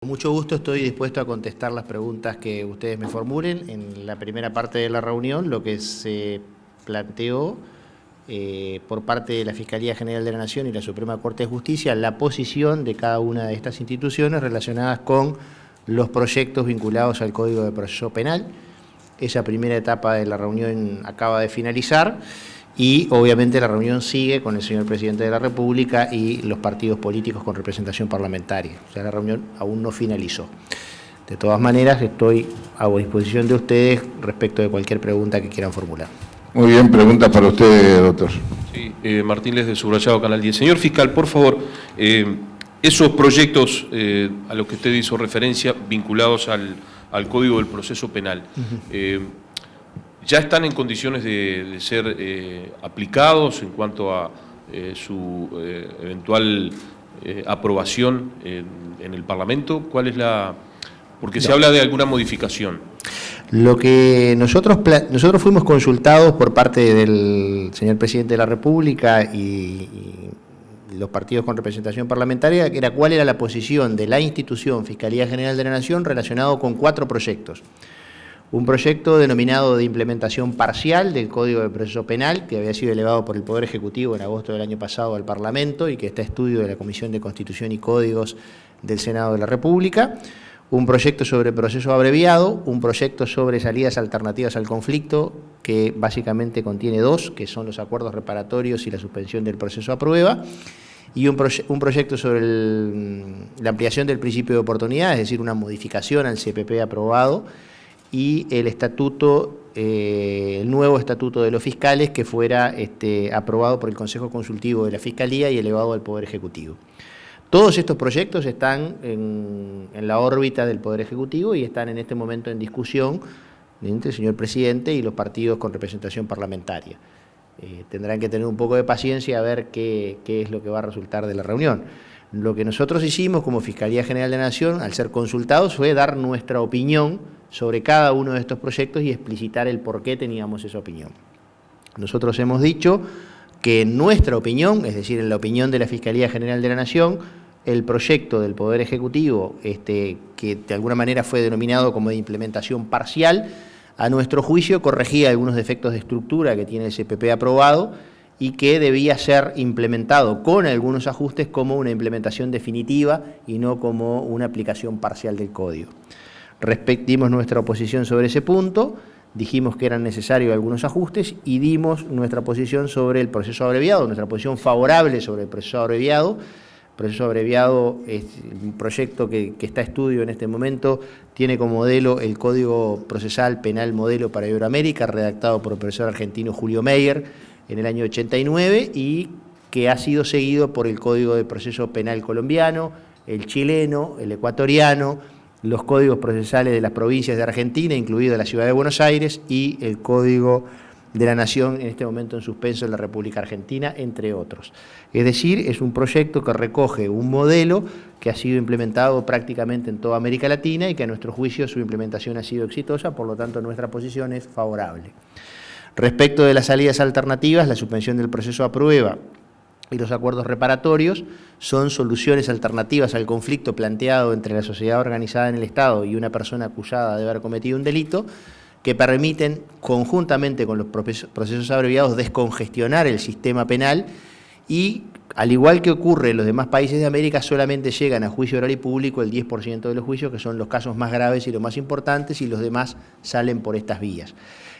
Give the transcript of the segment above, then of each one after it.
Con mucho gusto estoy dispuesto a contestar las preguntas que ustedes me formulen. En la primera parte de la reunión, lo que se planteó por parte de la Fiscalía General de la Nación y la Suprema Corte de Justicia, la posición de cada una de estas instituciones relacionadas con los proyectos vinculados al Código de Proceso Penal. Esa primera etapa de la reunión acaba de finalizar y obviamente la reunión sigue con el señor Presidente de la República y los partidos políticos con representación parlamentaria. O sea, la reunión aún no finalizó. De todas maneras, estoy a disposición de ustedes respecto de cualquier pregunta que quieran formular. Muy bien, preguntas para usted, doctor. Sí, Martín Les de Subrayado, Canal 10. Señor fiscal, por favor, esos proyectos a los que usted hizo referencia vinculados al Código del Proceso Penal, ¿ya están en condiciones de ser aplicados en cuanto a su eventual aprobación en el Parlamento? ¿Cuál es la...? Porque se habla de alguna modificación. Lo que nosotros fuimos consultados por parte del señor Presidente de la República y los partidos con representación parlamentaria, era cuál era la posición de la institución Fiscalía General de la Nación relacionado con 4 proyectos. Un proyecto denominado de implementación parcial del Código de Proceso Penal, que había sido elevado por el Poder Ejecutivo en agosto del año pasado al Parlamento y que está a estudio de la Comisión de Constitución y Códigos del Senado de la República. Un proyecto sobre proceso abreviado, un proyecto sobre salidas alternativas al conflicto, que básicamente contiene 2, que son los acuerdos reparatorios y la suspensión del proceso a prueba, y un proyecto sobre la ampliación del principio de oportunidad, es decir, una modificación al CPP aprobado, y el nuevo estatuto de los fiscales que fuera aprobado por el Consejo Consultivo de la Fiscalía y elevado al Poder Ejecutivo. Todos estos proyectos están en la órbita del Poder Ejecutivo y están en este momento en discusión entre el señor Presidente y los partidos con representación parlamentaria. Tendrán que tener un poco de paciencia a ver qué es lo que va a resultar de la reunión. Lo que nosotros hicimos como Fiscalía General de la Nación, al ser consultados, fue dar nuestra opinión sobre cada uno de estos proyectos y explicitar el por qué teníamos esa opinión. Nosotros hemos dicho que en nuestra opinión, es decir, en la opinión de la Fiscalía General de la Nación, el proyecto del Poder Ejecutivo, que de alguna manera fue denominado como de implementación parcial, a nuestro juicio corregía algunos defectos de estructura que tiene el CPP aprobado y que debía ser implementado con algunos ajustes como una implementación definitiva y no como una aplicación parcial del código. Respectimos nuestra oposición sobre ese punto, dijimos que eran necesarios algunos ajustes y dimos nuestra posición sobre el proceso abreviado, nuestra posición favorable sobre el proceso abreviado. El proceso abreviado es un proyecto que está a estudio en este momento, tiene como modelo el Código Procesal Penal Modelo para Iberoamérica, redactado por el profesor argentino Julio Meyer en el año 89 y que ha sido seguido por el Código de Proceso Penal colombiano, el chileno, el ecuatoriano, los códigos procesales de las provincias de Argentina, incluida la Ciudad de Buenos Aires, y el Código de la Nación, en este momento en suspenso en la República Argentina, entre otros. Es decir, es un proyecto que recoge un modelo que ha sido implementado prácticamente en toda América Latina y que a nuestro juicio su implementación ha sido exitosa, por lo tanto nuestra posición es favorable. Respecto de las salidas alternativas, la suspensión del proceso a prueba y los acuerdos reparatorios son soluciones alternativas al conflicto planteado entre la sociedad organizada en el Estado y una persona acusada de haber cometido un delito, que permiten, conjuntamente con los procesos abreviados, descongestionar el sistema penal y, al igual que ocurre en los demás países de América, solamente llegan a juicio oral y público el 10% de los juicios, que son los casos más graves y los más importantes, y los demás salen por estas vías.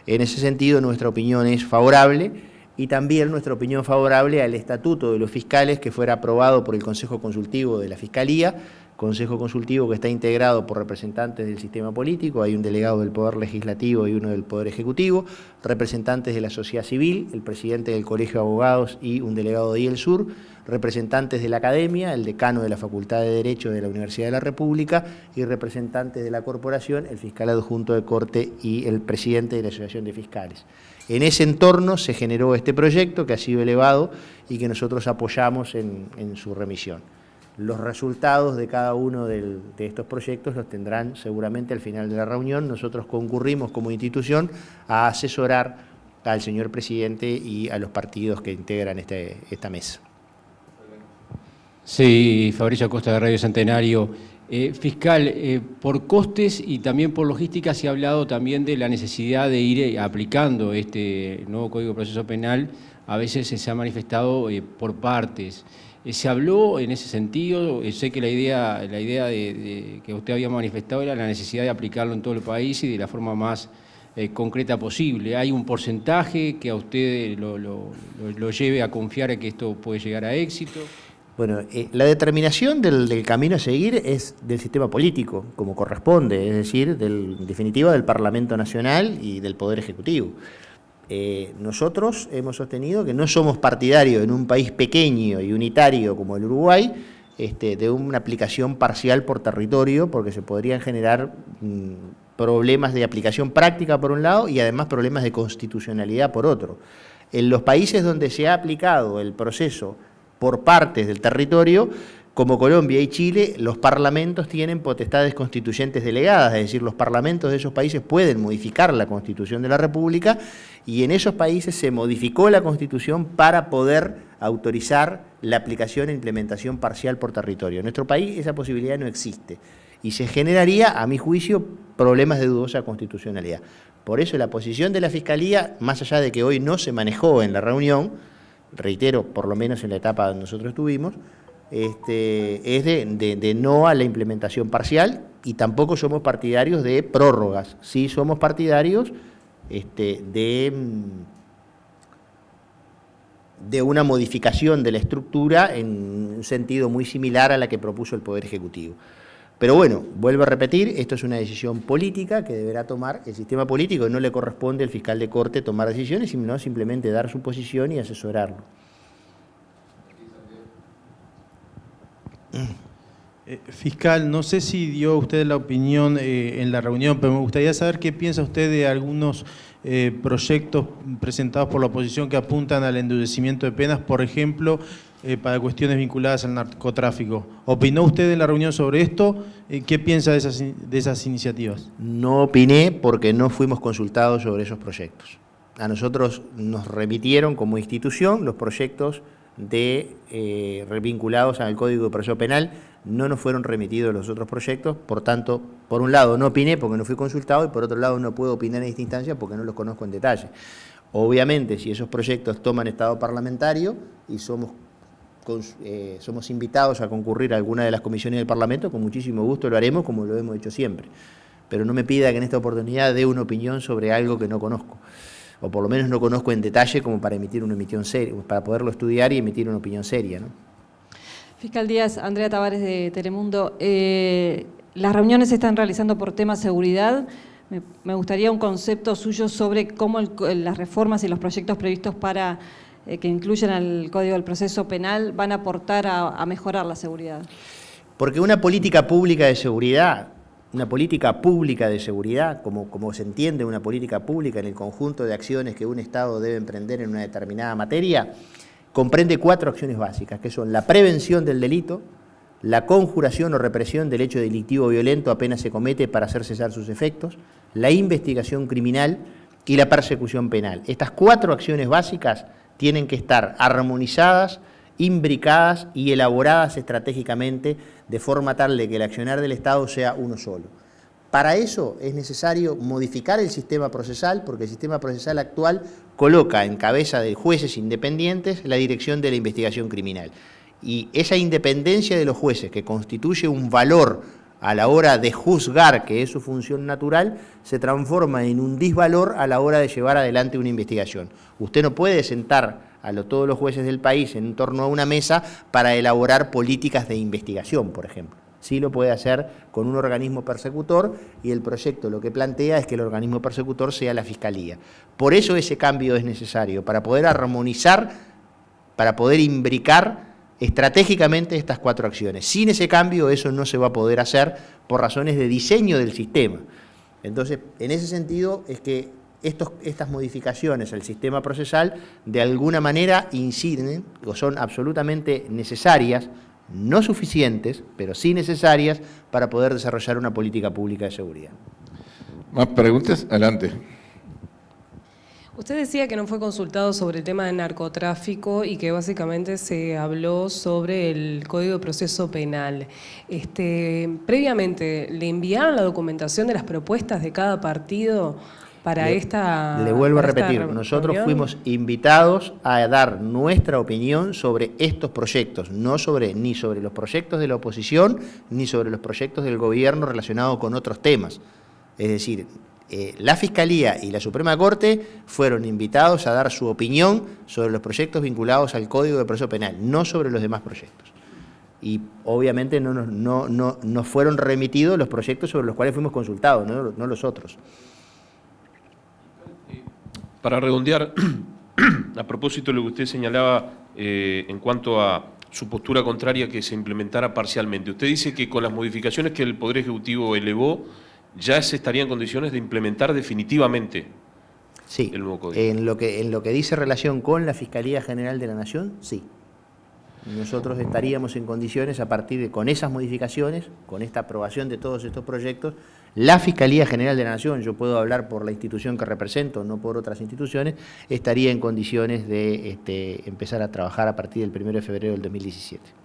En ese sentido, nuestra opinión es favorable, y también nuestra opinión favorable al Estatuto de los Fiscales que fuera aprobado por el Consejo Consultivo de la Fiscalía, Consejo Consultivo que está integrado por representantes del sistema político, hay un delegado del Poder Legislativo y uno del Poder Ejecutivo, representantes de la sociedad civil, el presidente del Colegio de Abogados y un delegado de IELSUR, representantes de la academia, el decano de la Facultad de Derecho de la Universidad de la República y representantes de la corporación, el fiscal adjunto de Corte y el presidente de la Asociación de Fiscales. En ese entorno se generó este proyecto que ha sido elevado y que nosotros apoyamos en su remisión. Los resultados de cada uno de estos proyectos los tendrán seguramente al final de la reunión. Nosotros concurrimos como institución a asesorar al señor Presidente y a los partidos que integran esta mesa. Sí, Fabricio Acosta de Radio Centenario. Fiscal, por costes y también por logística se ha hablado también de la necesidad de ir aplicando este nuevo Código de Proceso Penal. A veces se ha manifestado por partes. ¿Se habló en ese sentido? Sé que la idea que usted había manifestado era la necesidad de aplicarlo en todo el país y de la forma más concreta posible. ¿Hay un porcentaje que a usted lo lleve a confiar en que esto puede llegar a éxito? Bueno, la determinación del camino a seguir es del sistema político, como corresponde, es decir, en definitiva del Parlamento Nacional y del Poder Ejecutivo. Nosotros hemos sostenido que no somos partidarios en un país pequeño y unitario como el Uruguay de una aplicación parcial por territorio, porque se podrían generar problemas de aplicación práctica por un lado y además problemas de constitucionalidad por otro. En los países donde se ha aplicado el proceso por partes del territorio, como Colombia y Chile, los parlamentos tienen potestades constituyentes delegadas, es decir, los parlamentos de esos países pueden modificar la Constitución de la República y en esos países se modificó la Constitución para poder autorizar la aplicación e implementación parcial por territorio. En nuestro país esa posibilidad no existe y se generaría, a mi juicio, problemas de dudosa constitucionalidad. Por eso la posición de la Fiscalía, más allá de que hoy no se manejó en la reunión, reitero, por lo menos en la etapa donde nosotros estuvimos, es de no a la implementación parcial y tampoco somos partidarios de prórrogas. Sí somos partidarios de una modificación de la estructura en un sentido muy similar a la que propuso el Poder Ejecutivo. Pero bueno, vuelvo a repetir, esto es una decisión política que deberá tomar el sistema político, no le corresponde al fiscal de corte tomar decisiones, sino simplemente dar su posición y asesorarlo. Fiscal, no sé si dio usted la opinión en la reunión, pero me gustaría saber qué piensa usted de algunos proyectos presentados por la oposición que apuntan al endurecimiento de penas, por ejemplo, para cuestiones vinculadas al narcotráfico. ¿Opinó usted en la reunión sobre esto? ¿Qué piensa de esas iniciativas? No opiné porque no fuimos consultados sobre esos proyectos. A nosotros nos remitieron como institución los proyectos vinculados al Código de Proceso Penal, no nos fueron remitidos los otros proyectos, por tanto, por un lado no opiné porque no fui consultado y por otro lado no puedo opinar en esta instancia porque no los conozco en detalle. Obviamente, si esos proyectos toman estado parlamentario y somos invitados a concurrir a alguna de las comisiones del Parlamento, con muchísimo gusto lo haremos como lo hemos hecho siempre. Pero no me pida que en esta oportunidad dé una opinión sobre algo que no conozco, o por lo menos no conozco en detalle como para emitir una opinión seria, para poderlo estudiar y emitir una opinión seria, ¿no? Fiscal Díaz, Andrea Tavares de Telemundo. Las reuniones se están realizando por tema seguridad. Me gustaría un concepto suyo sobre cómo las reformas y los proyectos previstos para que incluyan al Código del Proceso Penal van a aportar a mejorar la seguridad. Porque una política pública de seguridad, como se entiende una política pública en el conjunto de acciones que un Estado debe emprender en una determinada materia, comprende 4 acciones básicas, que son la prevención del delito, la conjuración o represión del hecho delictivo violento apenas se comete para hacer cesar sus efectos, la investigación criminal y la persecución penal. Estas 4 acciones básicas tienen que estar armonizadas, imbricadas y elaboradas estratégicamente de forma tal de que el accionar del Estado sea uno solo. Para eso es necesario modificar el sistema procesal, porque el sistema procesal actual coloca en cabeza de jueces independientes la dirección de la investigación criminal. Y esa independencia de los jueces, que constituye un valor a la hora de juzgar, que es su función natural, se transforma en un disvalor a la hora de llevar adelante una investigación. Usted no puede sentar a todos los jueces del país en torno a una mesa para elaborar políticas de investigación, por ejemplo. Sí lo puede hacer con un organismo persecutor y el proyecto lo que plantea es que el organismo persecutor sea la Fiscalía. Por eso ese cambio es necesario, para poder armonizar, para poder imbricar estratégicamente estas 4 acciones. Sin ese cambio eso no se va a poder hacer por razones de diseño del sistema. Entonces, en ese sentido es que estas modificaciones al sistema procesal de alguna manera inciden o son absolutamente necesarias, no suficientes, pero sí necesarias para poder desarrollar una política pública de seguridad. ¿Más preguntas? Adelante. Usted decía que no fue consultado sobre el tema de narcotráfico y que básicamente se habló sobre el Código de Proceso Penal. Previamente, ¿le enviaron la documentación de las propuestas de cada partido para esta Le vuelvo a repetir, reunión? nosotros fuimos invitados a dar nuestra opinión sobre estos proyectos, no ni sobre los proyectos de la oposición, ni sobre los proyectos del gobierno relacionados con otros temas. Es decir, la Fiscalía y la Suprema Corte fueron invitados a dar su opinión sobre los proyectos vinculados al Código de Proceso Penal, no sobre los demás proyectos. Y obviamente no nos fueron remitidos los proyectos sobre los cuales fuimos consultados, no los otros. Para redondear, a propósito de lo que usted señalaba en cuanto a su postura contraria que se implementara parcialmente, usted dice que con las modificaciones que el Poder Ejecutivo elevó, ya se estaría en condiciones de implementar definitivamente el nuevo código. En lo que dice relación con la Fiscalía General de la Nación, sí. Nosotros estaríamos en condiciones, a partir de con esas modificaciones, con esta aprobación de todos estos proyectos, la Fiscalía General de la Nación, yo puedo hablar por la institución que represento, no por otras instituciones, estaría en condiciones de empezar a trabajar a partir del 1 de febrero del 2017.